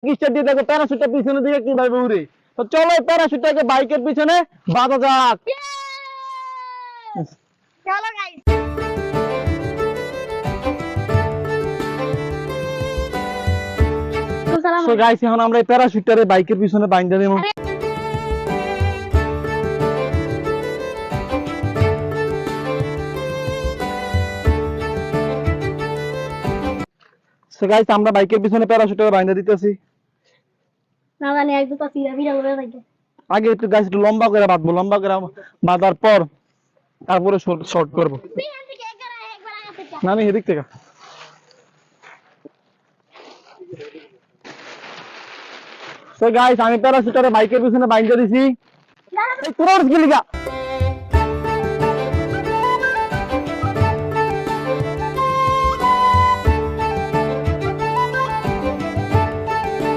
Start দিয়ে দেখো প্যারাশুটটা পিছনের দিকে কিভাবে উড়ে। তো চলো প্যারাশুটটাকে বাইকের পিছনে বাঁধা যাক। চলো গাইস। সো গাইস এখন আমরা এই প্যারাশুটটারে বাইকের পিছনে বাইন্ধা দেব। সো গাইস আমরা বাইকের পিছনে প্যারাশুটটারে বাইন্ধা দিতেছি। না জানি এক দুটো ফিরা ফিরা করে থাকে। আগে একটু গাইস একটু লম্বা করে বাঁধবো, লম্বা করে বাঁধার পর তারপরে শর্ট করব। না আমি এদিক থেকে। সো গাইস আমি প্যারাশুটটারে বাইকের পিছনে বাইন্ধা দিছি। এই পুরো গিলিগা